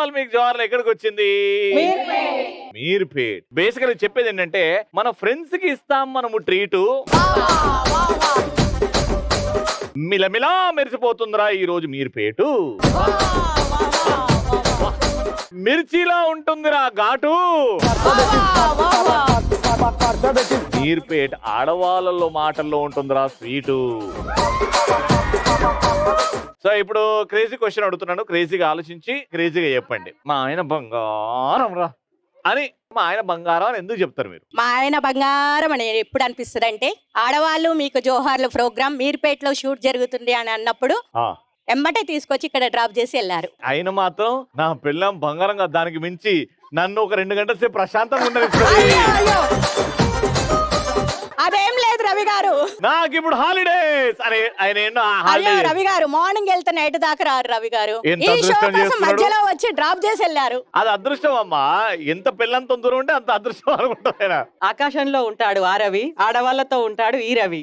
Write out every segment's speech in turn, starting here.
వాల్మీకి జవహర్లాల్ ఎక్కడికి వచ్చింది? మీర్పేట్. బేసికల్ చెప్పేది ఏంటంటే మన ఫ్రెండ్స్ కి ఇస్తాం మనము ట్రీటు, మిలమిలా మెరిసిపోతుందిరా ఈ రోజు మీర్పేటు, మిర్చిలా ఉంటుందిరా ఘాటు. మీర్పేట్ ఆడవాళ్ళలో మాటల్లో ఉంటుందిరా స్వీటు. సో ఇప్పుడు క్రేజీ క్వశ్చన్ అడుగుతున్నాను, క్రేజీగా ఆలోచించి క్రేజీగా చెప్పండి. మా ఆయన బంగారం రా అని, మా ఆయన బంగారం అని ఎందుకు చెప్తారు మీరు? మా ఆయన బంగారం అని ఎప్పుడు అనిపిస్తుంది అంటే, ఆడవాళ్ళు మీకు జోహార్లు ప్రోగ్రామ్ మీర్పేటలో షూట్ జరుగుతుంది అని అన్నప్పుడు ఎమ్మటే తీసుకొచ్చి ఇక్కడ డ్రాప్ చేసి వెళ్ళారు. ఆయన మాత్రం నా పిల్లం బంగారంగా దానికి మించి నన్ను ఒక 2 గంటల సేపు ప్రశాంతంగా ఉండనిస్తుంది. అదేం లేదు రవి గారు, నాకు ఇప్పుడు హాలిడేస్ అని ఆయన రవి గారు మార్నింగ్ వెళ్తే నైట్ దాకా రారు రవి గారు. ఎంత ఈ షో అదృష్టం కోసం చేస్తున్నాడు. మధ్యలో వచ్చి డ్రాప్ చేసి వెళ్ళారు. అది అదృష్టం అమ్మా, ఎంత పిల్లంత దూరం ఉంటే అంత అదృష్టం అనుకుంటారు ఆయన. ఆకాశంలో ఉంటాడు ఆ రవి, ఆడవాళ్ళతో ఉంటాడు ఈ రవి.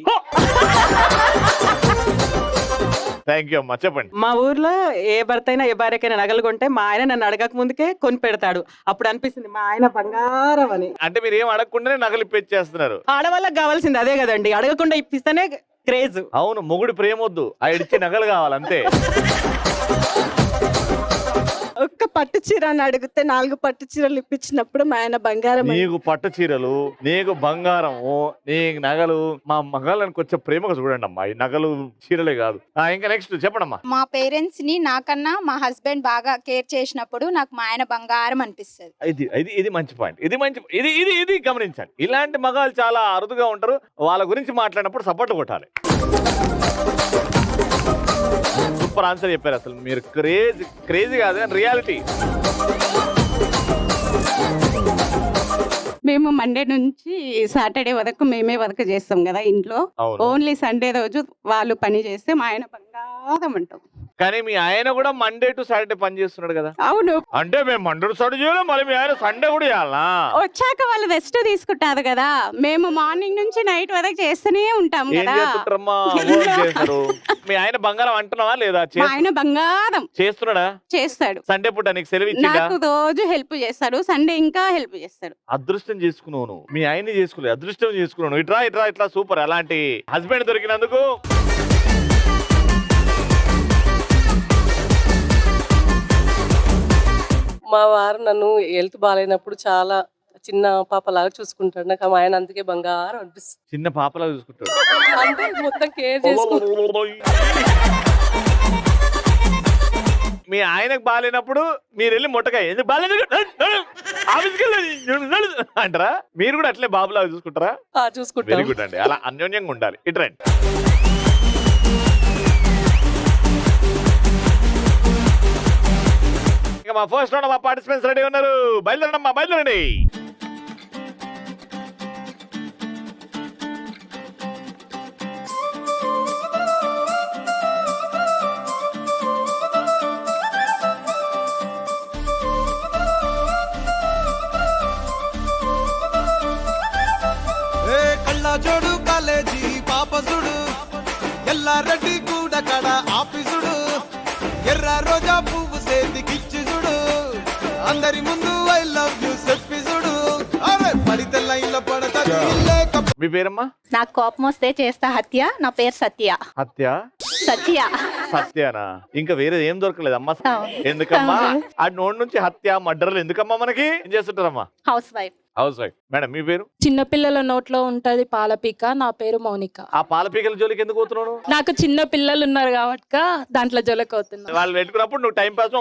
థ్యాంక్ యూ అమ్మా, చెప్పండి. మా ఊర్లో ఏ భర్త అయినా ఏ భార్యకైనా నగలు కొంటే మా ఆయన నన్ను అడగక ముందుకే కొని పెడతాడు. అప్పుడు అనిపిస్తుంది మా ఆయన బంగారం అని. అంటే మీరు ఏం అడగకుండానే నగలు ఇప్పించేస్తున్నారు. ఆడవాళ్ళకి కావాల్సింది అదే కదండి, అడగకుండా ఇప్పిస్తేనే క్రేజ్. అవును, మొగుడి ప్రేమ వద్దు, ఆ ఇడిచి నగలు కావాలి అంతే. ఒక్క పట్టు చీర అని అడిగితే 4 పట్టు చీరలు ఇప్పించినప్పుడు మా ఆయన బంగారం. నీకు పట్టు చీరలు, నీకు బంగారము, నీకు నగలు, మా మగాళ్ళకి వచ్చే ప్రేమగా చూడండి అమ్మా, ఈ నగలు చీరలే కాదు. ఇంకా నెక్స్ట్ చెప్పండి అమ్మా. మా పేరెంట్స్ ని నాకన్నా మా హస్బెండ్ బాగా కేర్ చేసినప్పుడు నాకు మా ఆయన బంగారం అనిపిస్తుంది. ఇది మంచి పాయింట్, ఇది గమనించండి. ఇలాంటి మగాళ్ళు చాలా అరుదుగా ఉంటారు, వాళ్ళ గురించి మాట్లాడినప్పుడు సపోర్ట్ కొట్టాలి. సూపర్ ఆన్సర్ చెప్పారు. అసలు మీరు క్రేజీ కాదు, రియాలిటీ. మేము మండే నుంచి సాటర్డే వరకు మేమే వర్క్ చేస్తాం కదా ఇంట్లో. ఓన్లీ సండే రోజు వాళ్ళు పని చేస్తే మా ఆయన బంగారం అంటాం. కానీ మీ ఆయన కూడా మండే టు సాటర్డే పని చేస్తున్నాడు కదా? అవును. అంటే మేము మండే టు సాటర్డే చేయాలి, మరి మీ ఆయన సండే కూడా చేయాలా? వచ్చాక వాళ్ళు రెస్ట్ తీసుకుంటారు కదా, మేము మార్నింగ్ నుంచి నైట్ వరకు చేస్తూనే ఉంటాం ఏం కదా. చేస్తుంటారమ్మా? చేస్తారు. మీ ఆయన బంగారం అంటున్నావా లేదా? మా ఆయన బంగారం చేస్తున్నాడా? చేస్తాడు. సండే పూట నీకు సెలవు ఇచ్చిందా? నాకు రోజు హెల్ప్ చేస్తాడు, సండే ఇంకా హెల్ప్ చేస్తాడు. అదృష్టం చేసుకున్నాను, మీ ఆయన్ని చేసుకోలేదు, అదృష్టం చేసుకున్నాను. ఇట్లా సూపర్. అలాంటి హస్బెండ్ దొరికినందుకు మా వారు నన్ను హెల్త్ బాగాలేనప్పుడు చాలా చిన్న పాపలాగా చూసుకుంటాడు. నాకు మా ఆయన అందుకే బంగారం అనిపిస్తుంది. చిన్న పాపలా చూసుకుంటాడు అంటే మొత్తం కేర్ చేసుకుంటాడు. మీ ఆయనకు బాగాలేనప్పుడు మీరు వెళ్ళి మొట్టకాయ ఎందుకు బాగాలేదు అంటారా? మీరు కూడా అట్లే బాబులాగా చూసుకుంటారా? చూసుకుంటారు. వెరీ గుడ్ అండి, అలా అన్యోన్యంగా ఉండాలి. ఇటు రండి. ఇంకా మా ఫస్ట్ రౌండ్ మా పార్టిసిపెంట్స్ రెడీ ఉన్నారు. బయలుదేరండి అమ్మా, బయలుదేరండి. జోడు కాలేజీ పాపసుడు ఎల్లారెడ్డి కూడా కడ ఆఫీసుడు ఎర్ర రోజా పువ్వు సేతికిచ్చి చూడు అందరి ముందు ఐ లవ్ యూ చెప్పి చూడు పడితే లైన్ లో పడతా. మీ పేరమ్మా? నాకు కోపం వస్తే చేస్తా హత్య. నా పేరు సత్య. హత్య? సత్య. సత్యనా? ఇంకా వేరే ఏం దొరకలేదు అమ్మా? ఎందుకమ్మా ఆ నోటి నుంచి హత్య మర్డర్లు ఎందుకమ్మా? మనకి ఏం చేస్తుంటారమ్మా? Housewife. Housewife. Madam మీ పేరు? చిన్నపిల్లల నోట్లో ఉంటది పాలపీక. నా పేరు మౌనిక. ఆ పాలపీకల జోలికి ఎందుకు పోతున్నాను? నాకు చిన్న పిల్లలు ఉన్నారు కాబట్టి దాంట్లో జోలికి అవుతున్నా. వాళ్ళు పెట్టుకున్నప్పుడు నువ్వు టైం పాస్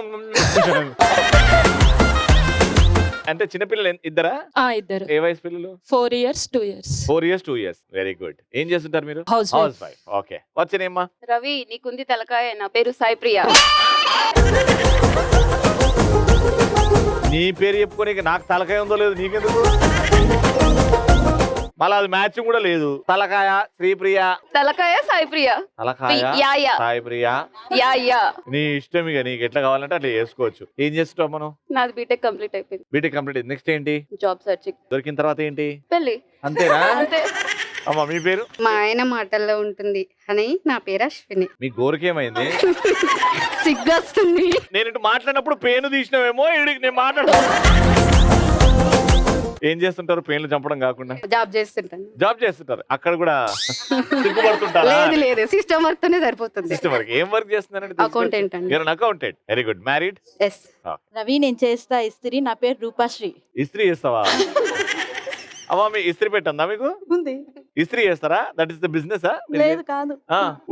అంటే చిన్నపిల్లలు ఇద్దరా? ఇద్దరు. ఏ వయసు పిల్లలు? 4 years 2 years. 4 years 2 years. Very good. ఏం చేస్తుంటారు మీరు? House wife. ఓకే. వచ్చినేమ్మా? రవి నీకుంది తలకాయ. నా పేరు సాయి ప్రియ. నీ పేరు చెప్పుకొని నాకు తలకాయ ఉందో లేదు నీకెందుకు? మళ్ళీ అది మ్యాచింగ్ కూడా లేదు. తలకాయ శ్రీప్రియ, తలకాయ సాయి ప్రియ. తలకాయ సాయి ప్రియ. నీ ఇష్టం, ఇక నీకు ఎట్లా కావాలంటే అట్లా చేసుకోవచ్చు. ఏం చేస్తావు మనం? నాది బీటెక్ కంప్లీట్ అయిపోయింది. B Tech complete. నెక్స్ట్ ఏంటి? Job searching. దొరికిన తర్వాత ఏంటి? పెళ్లి. అంతేనా? అంతే. అమ్మా మీ పేరు? మా ఆయన మాటల్లో ఉంటుంది అని. నా పేరు అశ్విని. మీ గోరికేమైంది? సిగ్గొస్తుంది. నేను ఇటు మాట్లాడినప్పుడు పేను తీసినావేమో, ఈడికి నేను మాట్లాడుతున్నా. ఏం చేస్తుంటారు పేన్లు చంపడం కాకుండా? జాబ్ చేస్తుంటాను. జాబ్ చేస్తుంటారు, అక్కడ కూడా సిగ్గుపడుతుంటారా? లేదు లేదు, సిస్టమ్ వర్క్ తోనే సరిపోతుంది. System work. ఏం వర్క్ చేస్తున్నారంటే? అకౌంటెంట్ అండి. you're an accountant. Very good. Married? Yes. Ravi నేను చేస్తా ఇస్త్రీ. నా పేరు రూపాశ్రీ. ఇస్త్రీ చేస్తావా? అమ్మా మీ ఇస్త్రీ పెట్టందా మీకు? ఉంది. ఇస్త్రీ చేస్తారా? That is the business? లేదు కాదు.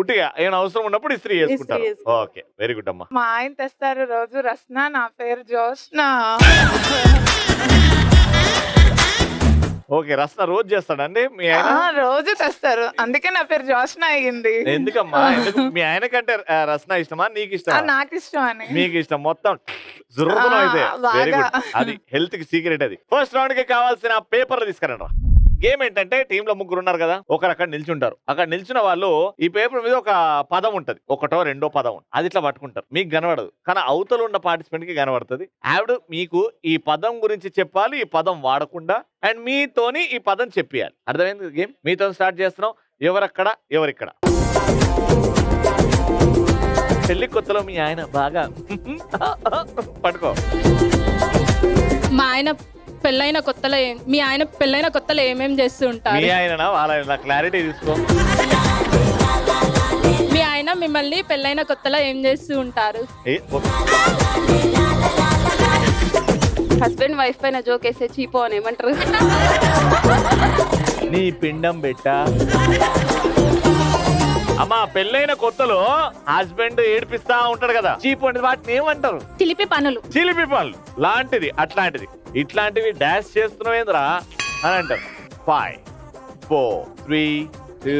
ఉట్టిగా ఏమైనా అవసరం ఉన్నప్పుడు ఇస్త్రీ చేసుకుంటారు. చేసుకుంటాం. ఓకే, వెరీ గుడ్ అమ్మా. మా ఆయన తెస్తారు రోజు రస్నా. నా పేరు జోష్న. ఓకే, రస్న రోజు చేస్తాడండి మీ ఆయన? రోజు తెస్తారు, అందుకే నా పేరు జోష్న అయ్యింది. ఎందుకమ్మా? ఎందుకు? మీ ఆయన కంటే రస్న ఇష్టమా నీకు ఇష్టమా? నాకు ఇష్టం అని. మీకు ఇష్టం మొత్తం జుర్రుతనం అయితే. వెరీ బాగా. గుడ్. అది హెల్త్ కి సీక్రెట్. అది ఫస్ట్ రౌండ్ కి కావాల్సిన పేపర్లు తీసుకురండి. గేమ్ ఏంటంటే టీమ్ లో ముగ్గురు ఉన్నారు కదా, ఒకరు అక్కడ నిల్చుంటారు. అక్కడ నిల్చున్న వాళ్ళు ఈ పేపర్ మీద ఒక పదం ఉంటది, ఒకటో రెండో పదం అది ఇట్లా పట్టుకుంటారు. మీకు కనబడదు, కానీ అవతల ఉన్న పార్టిసిపెంట్ కి కనబడుతుంది. ఆవిడ మీకు ఈ పదం గురించి చెప్పాలి, ఈ పదం వాడకుండా, అండ్ మీతోని ఈ పదం చెప్పేయాలి. అర్థమైంది గేమ్? మీతో స్టార్ట్ చేస్తున్నాం. ఎవరక్కడ ఎవరిక్కడ? పెళ్లి కొత్తలో మీ ఆయన బాగా పట్టుకో. మా ఆయన పెళ్ళైన కొత్తలో మీ ఆయన పెళ్ళైన కొత్తలో ఏమేం చేస్తూ ఉంటారు? మీ ఆయన వాళ్ళ క్లారిటీ తీసుకో. మీ ఆయన మిమ్మల్ని పెళ్ళైన కొత్తలో ఏం చేస్తూ ఉంటారు? హస్బెండ్ వైఫ్ పైన జోక్ వేసే చీపో అని ఏమంటారు? నీ పిండం బెట్ట. అమ్మా పెళ్ళైన కొత్తలో హస్బెండ్ ఏడిపిస్తా ఉంటాడు కదా, చీపు అంటే వాటిని ఏమంటారు? చిలిపి పనులు. చిలిపి పనులు లాంటిది, అట్లాంటిది. ఇట్లాంటివి డాష్ చేస్తున్నావేంద్రా అని అంటారు. 5 4 3 2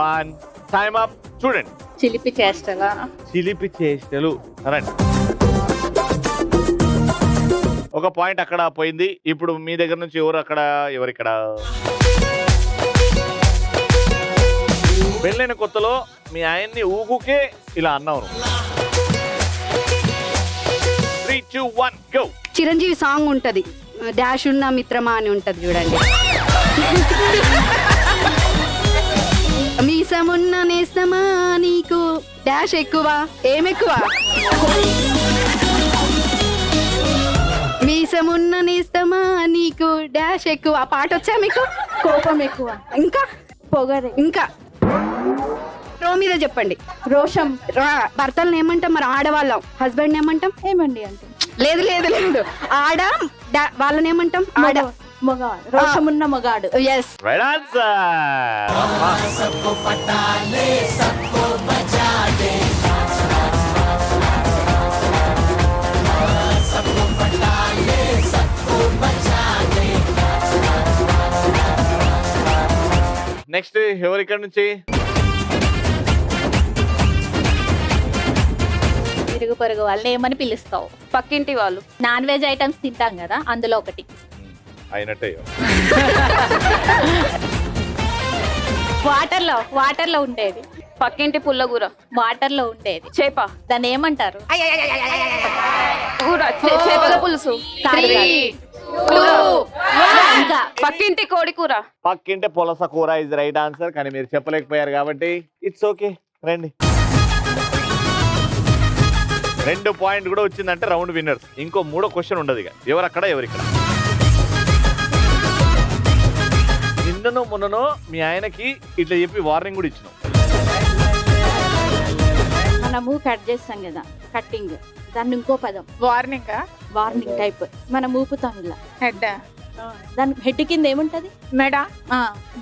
1 టైమ్ అప్. చూడండి, చిలిపి చేష్టలా? చిలిపి చేష్టలు అనండి. ఒక పాయింట్ అక్కడ పోయింది. ఇప్పుడు మీ దగ్గర నుంచి ఎవరు అక్కడ ఎవరిక్కడ? పెళ్ళైన కొత్తలో మీ ఆయన్ని ఊగుకే ఇలా అన్నావు. 3 2 1 గో. చిరంజీవి సాంగ్ ఉంటది, డాష్ ఉన్న మిత్రమా అని ఉంటది చూడండి. మీసమున్న నేస్తమా నీకు డాష్ ఎక్కువ ఏమెక్కువ? మీసమున్న నేస్తమా నీకు డాష్ ఎక్కువ. ఆ పాట వచ్చా మీకు? కోపం ఎక్కువ. ఇంకా పొగరే. ఇంకా రో మీద చెప్పండి. రోషం. భర్తలను ఏమంటాం మరి? ఆడవాళ్ళం. హస్బెండ్ ఏమంటాం? ఏమండి అంటే? లేదు లేదు లేదు, ఆడ వాళ్ళని ఏమంటాం? ఆడ మొగాడు. రోషమున్న మొగాడు. ఎస్. Right answer. నెక్స్ట్ ఎవరు ఇక్కడ నుంచి? ఇరుగు పొరుగు వాళ్ళని ఏమని పిలుస్తావు? పక్కింటి వాళ్ళు. నాన్ వెజ్ ఐటమ్స్ తింటాం కదా, అందులో ఒకటి. అయినట్టే. వాటర్ లో ఉండేది. పక్కింటి పుల్లగూర. వాటర్ లో ఉండేది. చేప. దాన్ని ఏమంటారు? కూర. చేపల పులుసు. ఇంకా పక్కింటి కోడి కూర. పక్కింటే పులస కూర ఇస్ రైట్ ఆన్సర్. కానీ మీరు చెప్పలేకపోయారు కాబట్టి ఇట్స్ ఓకే. రండి, 2 పాయింట్ కూడా వచ్చిందంటే రౌండ్ విన్నర్స్. ఇంకో 3వ క్వశ్చన్ ఉండదు. ఇక ఎవరక్కడ ఎవరిక్కడ? నిన్ననో మొన్ననో మీ ఆయనకి ఇట్లా చెప్పి వార్నింగ్ కూడా ఇచ్చినాం. మనము కట్ చేస్తాం కదా, కట్టింగ్, దాన్ని ఇంకో పదం. వార్నింగ్. Warning type. మనం ఊపుతాం ఇలా. హెడ్. దాని హెడ్ కింద ఏముంటది? మెడ.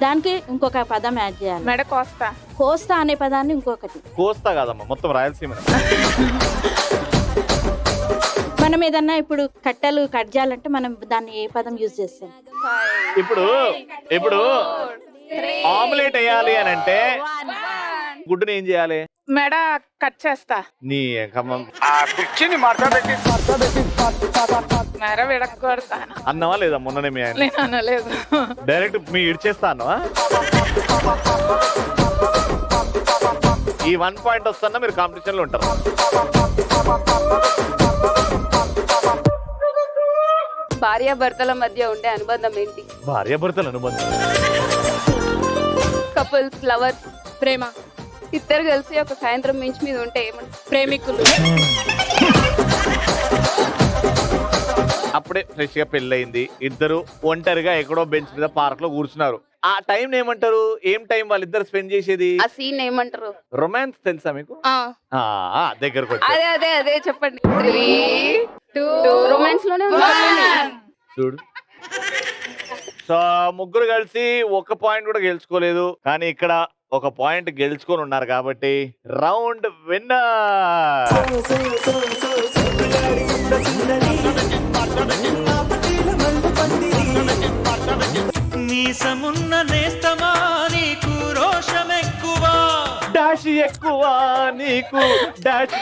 దానికి ఇంకొక పదం యాడ్ చేయాలి. మెడ కోస్తా. కోస్తా అనే పదాన్ని ఇంకొకటి. కోస్తా కాదమ్మా, మొత్తం రాయలసీమ. మనం ఏదన్నా ఇప్పుడు కట్టెలు కట్ చేయాలంటే మనం దాన్ని ఏ పదం యూజ్ చేస్తాం? ఇప్పుడు ఆమ్లెట్ వేయాలి అని అంటే గుడ్డుని ఏం చేయాలి? మెడ కట్ చేస్తా. నీ మెడ విడకొడతాను. అన్నవా లేదా మొన్ననే మీ ఆయన? నేను అనలేదు. డైరెక్ట్ మీ ఇడ్చేస్తా అన్నవా? ఈ 1 పాయింట్ వస్తున్నా మీరు కాంపిటీషన్ లో ఉంటారు. భార్యాభర్తల మధ్య ఉండే అనుబంధం ఏంటి? భార్యాభర్తల అనుబంధం కపుల్స్, లవర్స్, ప్రేమ, ఇద్దరు కలిసి ఒక సాయంత్రం మించి మీద ఉంటే ఏమంటారు? ప్రేమికులు, అప్పుడే ఫ్రెష్ గా పెళ్ళయింది, ఇద్దరు ఒంటరిగా ఎక్కడో బెంచ్ మీద పార్క్ లో కూర్చున్నారు. ఆ టైం ఏమంటారు? ఏం టైం వాళ్ళిద్దరు స్పెండ్ చేసేది? ఆ సీన్ ఏమంటారు? రొమాన్స్ తెలుసా మీకు? ఆ, దగ్గరకు అదే అదే అదే చెప్పండి. 3, 2 రొమాన్స్ లోనే ఉంది. చూడు. సో ముగ్గురు కలిసి ఒక పాయింట్ కూడా గెలుచుకోలేదు, కానీ ఇక్కడ ఒక పాయింట్ గెలుచుకొని ఉన్నారు కాబట్టి రౌండ్ విన్నర్. నీసమున్న నేస్తమా నీకు రోషం ఎక్కువ, డాష్ ఎక్కువ నీకు డాష్.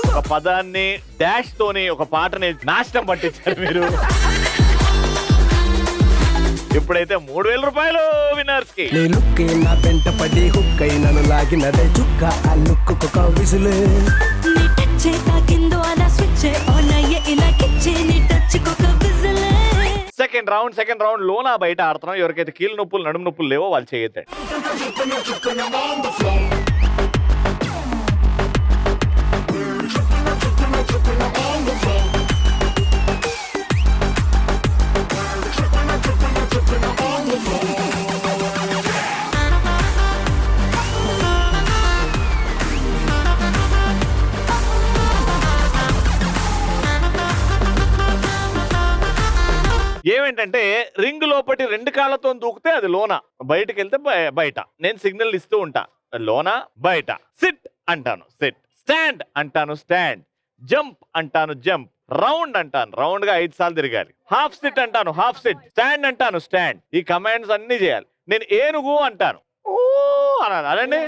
ఒక పదాన్ని డాష్ తోని ఒక పాటని నాశనం పట్టించారు మీరు. ఇప్పుడైతే 3000 రూపాయలు విన్నర్స్ కి. నీ లుక్ నా వెంట పడి హుక్ అయి నన్ను లాగినదే చుక్క, ఆ లుక్ ఒక విసులు. సెకండ్ రౌండ్ లోనా బయట ఆడుతున్నాం. ఎవరికైతే కీళ్ళ నొప్పులు నడుము నొప్పులు లేవో వాళ్ళు చేయొద్దండి. ఏమేంటంటే రింగ్ లోపటి 2 కాళ్ళతో దూకితే అది లోన, బయటకు వెళ్తే బయట. నేను సిగ్నల్ ఇస్తూ ఉంటా, లోన బయట. సిట్ అంటాను సిట్, స్టాండ్ అంటాను స్టాండ్, జంప్ అంటాను జంప్, రౌండ్ అంటాను రౌండ్ గా 5 సార్లు తిరగాలి. హాఫ్ సిట్ అంటాను హాఫ్ సిట్, స్టాండ్ అంటాను స్టాండ్. ఈ కమాండ్స్ అన్ని చేయాలి. నేను ఏనుగు అంటాను ఓ అనాలి, అదండి.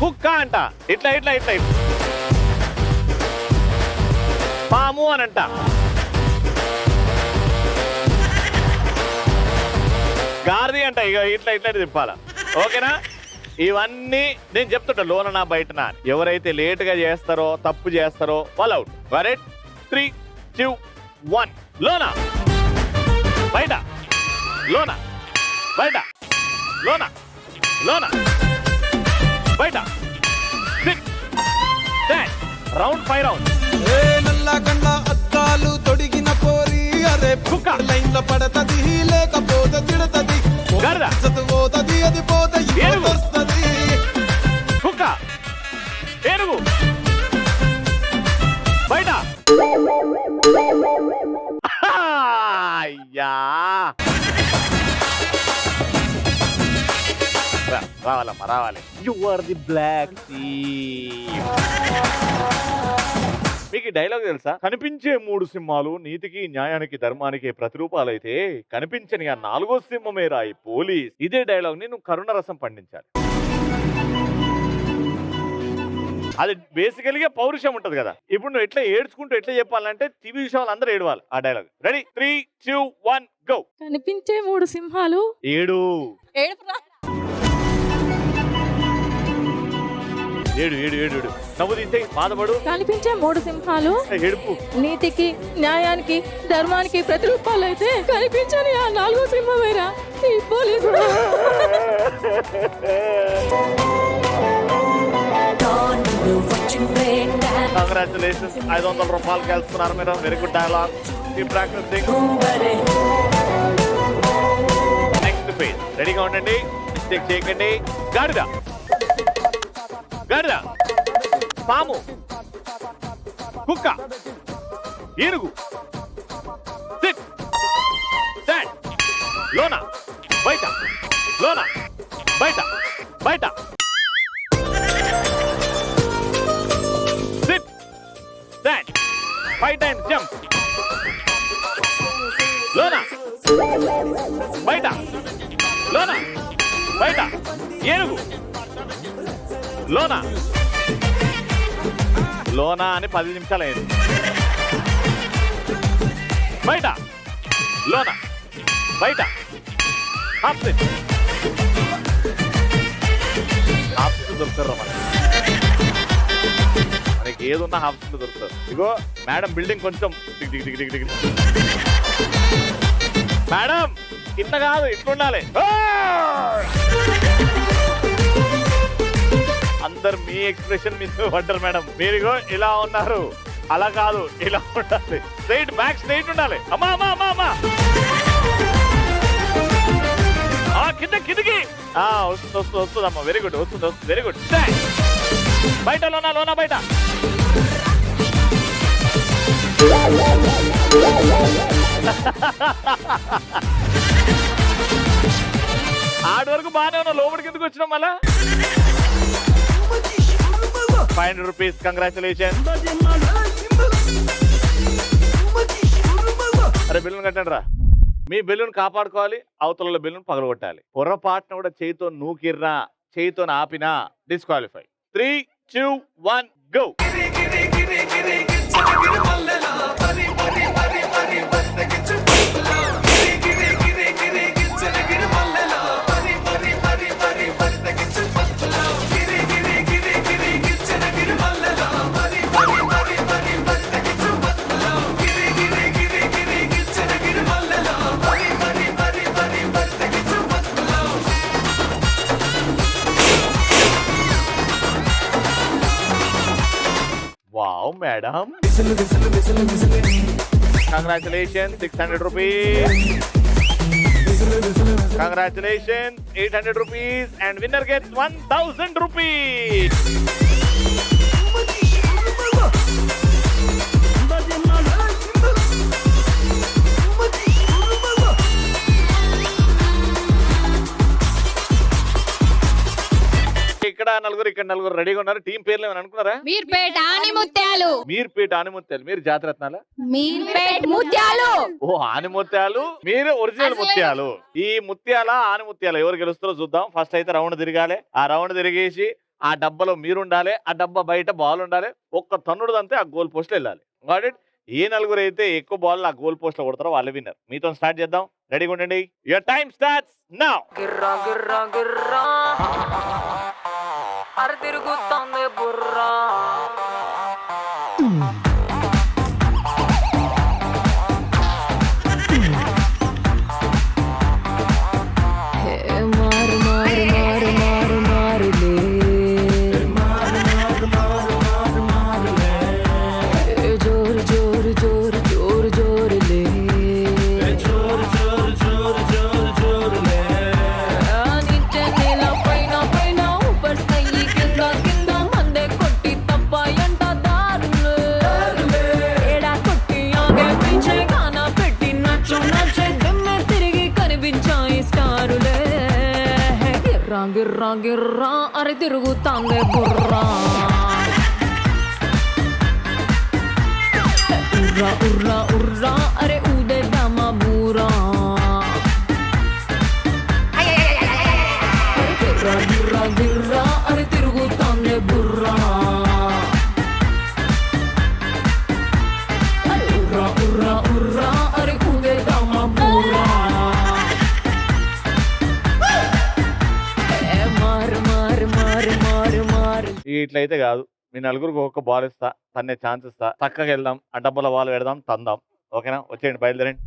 కుక్క అంట ఇట్లా ఇట్లా ఇట్లా. పాము అని అంట. గారిది అంట ఇక ఇట్లా ఇట్లా తిప్పాల. ఓకేనా? ఇవన్నీ నేను చెప్తుంటా లోన నా బయటనా. ఎవరైతే లేట్ గా చేస్తారో తప్పు చేస్తారో వాళ్ళు అవుట్. వరెట్ 3, 2, 1. లోన బయట, లోన బయట, లోన లోన బయట. Round 5 round. నల్ల గండ అద్దాలు తొడిగిన పోరి, అరే కుక్క లైన్ లో పడతది లేకపోతే తిడతది, పోతది అది పోతే వస్తది. కుక్క ఏనుగు బయట. అయ్యా రావాలమ్మా రావాలి. You are the black thief. మీకు డైలాగ్ తెలుసా? కనిపించే 3 సింహాలు నీతికి న్యాయానికి ధర్మానికి ప్రతిరూపాలైతే కనిపించని ఆ 4వ సింహమే రాయి పోలీస్. ఇదే డైలాగ్ ని నువ్వు కరుణ రసం పండించాలి. అది బేసికల్గా పౌరుషం ఉంటది కదా. ఇప్పుడు నువ్వు ఎట్లా ఏడ్చుకుంటూ ఎట్లా చెప్పాలంటే టీవీ విషయాలు అందరూ ఏడవాలి ఆ డైలాగ్. Ready 3, 2, 1 go. కనిపించే 3 సింహాలు. ఏడు ఏడుపురా. ఏడు ఏడు ఏడు ఏడు. నవ్వు తీసే బాధపడు. కనిపించే 3 సింహాలు ఏడుపు. నీతికి న్యాయానికి ధర్మానికి ప్రతిరూపాలు అయితే కనిపించని ఆ 4వ సింహమేరా ఈ పోలీసు. కంగ్రాచులేషన్స్, 500 రూపాయలు గెలుస్తున్నారు మీరు. Very good dialogue. Keep practising. Next page. రెడీగా ఉండండి, మిస్టేక్ చేయకండి. గాడిద గాడిద, పాము, కుక్క, ఏనుగు, సిట్, స్టాండ్, లోన బయట, లోన బయట, బయట, సిట్, స్టాండ్, 5 times జంప్, లోన బయట, లోన బయట, ఏనుగు, లోన లోన అని 10 నిమిషాలు అయింది. బయట, లోన బయట, హాఫ్ సిట్. హాఫ్ సిట్ దొరుకుతారు మనకి ఏదున్నా హాఫ్ సిట్ దొరుకుతారు. ఇగో మేడం బిల్డింగ్ కొంచెం దిగ్ దిగ్ దిగ్ దిగ్ దిగ్. మేడం కింద కాదు ఇట్లుండాలి. అందరు మీ ఎక్స్ప్రెషన్ మీద పడ్డారు మేడం. మీరుగో ఇలా ఉన్నారు, అలా కాదు ఇలా ఉండాలి. స్ట్రైట్ బ్యాక్ స్ట్రైట్ ఉండాలి. అమ్మా అమ్మా అమ్మా అమ్మా కిందకి వస్తుందమ్మా. వెరీ గుడ్, వస్తుంది వెరీ గుడ్. బయట లోనా బయట. ఆడి వరకు బాగానే ఉన్నా, లోపలికి ఎందుకు వచ్చినాం మళ్ళా? 500 rupees. కంగ్రాచులేషన్. అరే బెలూన్ కట్టండి రా. మీ బెలూన్ కాపాడుకోవాలి, అవతల బెలూన్ పగలగొట్టాలి. పొరపాటున కూడా చేయితో నూకిర్రా, చేయితో ఆపినా disqualify. 3, 2, 1 go. Wow, madam. Congratulations, 600 rupees. Congratulations, 800 rupees. And winner gets 1000 rupees. ఇక్కడ నలుగురు ఇక్కడ నలుగురు రెడీగా ఉన్నారు. టీం పేర్లు ఏమైనా అనుకున్నారా? మీర్పేట ఆనిముత్యాలు. మీర్పేట ఆనిముత్యాలు. మీరు జాతరత్నాల? మీర్పేట ముత్యాలు. ఓ ఆనిముత్యాలు, మీరు ఒరిజినల్ ముత్యాలు. ఈ ముత్యాల ఆనిముత్యాలు ఎవరు గెలుస్తారో చూద్దాం. ఫస్ట్ అయితే రౌండ్ తిరగాలి. ఆ రౌండ్ తిరిగేసి ఆ డబ్బాలో మీరు ఉండాలి, ఆ డబ్బా బయట బాల్ ఉండాలి. ఒక్క తన్నుడు అంతే ఆ గోల్ పోస్ట్ వెళ్ళాలి. Got it. ఏ నలుగురు అయితే ఎక్కువ బాల్ ఆ గోల్ పోస్ట్ లో కొడతారో వాళ్ళ విన్నర్. మీతో స్టార్ట్ చేద్దాం. రెడీగా ఉండండి. Your time starts now. గిర్రా గిర్రా గిర్రా అర తిరుగుతోంది బుర్రా. మారు మారు మారు మారు మారులే, జోరు జోరు జోరు జోరు జోరులే, నిత్య నేల పైన పైన ఊపర్స్తాయి కింద కింద మందే కొట్టి తప్పాయంట దారులు. ఏడా కొట్టి ఆగే పీచే గానా పెట్టి నచ్చు నచ్చే దిమ్మె తిరిగి కనిపించాయి స్టారులే. గిర్రా గిర్రా గిర్రా అరే తిరుగుతాందే బుర్రా. ఉర్రా ఉర్రా ఉర్రా అరే ఊదేద్దామా బూరా. గిర్రా గిర్రా గిర్రా అరే తిరుగుతాందే బుర్రా. ఉర్రా ఉర్రా ఉర్రా అరే ఊదేద్దామా బూరా. మారు మారు మారు మారు మారు. ఇట్లయితే కాదు. మీ నలుగురికి ఒక్క బాల్ ఇస్తా, తన్నే ఛాన్స్ ఇస్తా. చక్కగా వెళ్దాం, ఆ డబ్బాలో బాల్ పెడదాం, తందాం. ఓకేనా? వచ్చేయండి, బయలుదేరండి.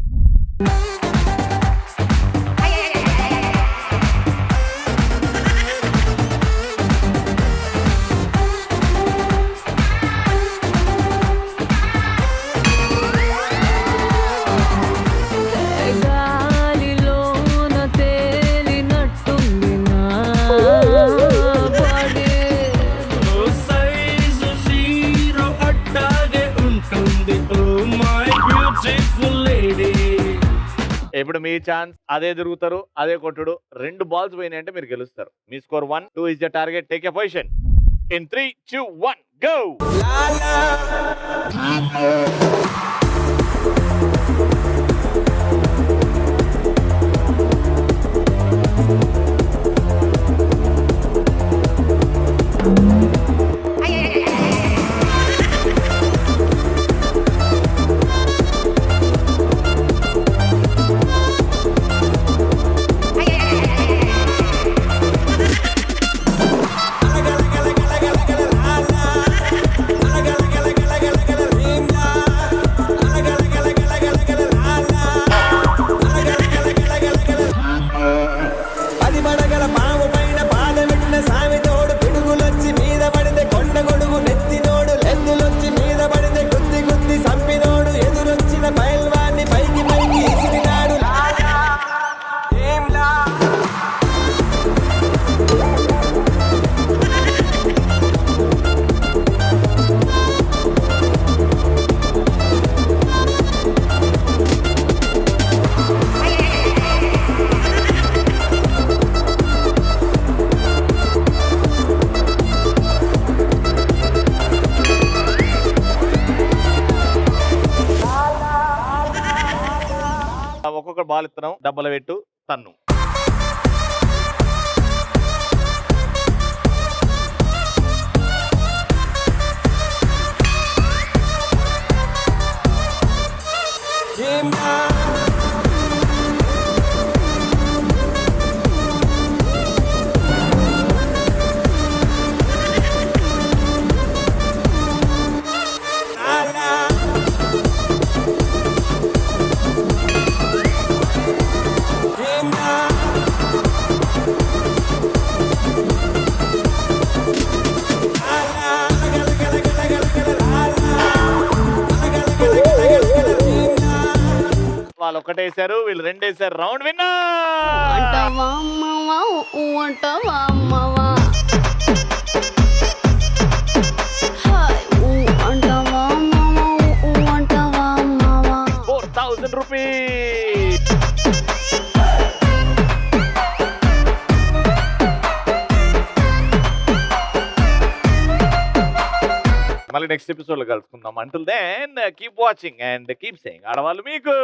గాలిలోన తేలినట్టుంది నా బాడీ. ఇప్పుడు మీ ఛాన్స్. అదే తిరుగుతారు, అదే కొట్టుడు. 2 బాల్స్ పోయినాయంటే మీరు గెలుస్తారు. మీ score 1, 2 is the target. Take a position in 3, 2, 1 go. Ball ఇస్తున్నాం, డబ్బులు పెట్టు, తన్ను. వాళ్ళు ఒకటేసారు, వీళ్ళు రెండేసారు. Round winner. ₹4,000. మళ్ళీ నెక్స్ట్ ఎపిసోడ్ లో కలుసుకుందాం. Until then keep watching and keep saying ఆడవాళ్ళు మీకు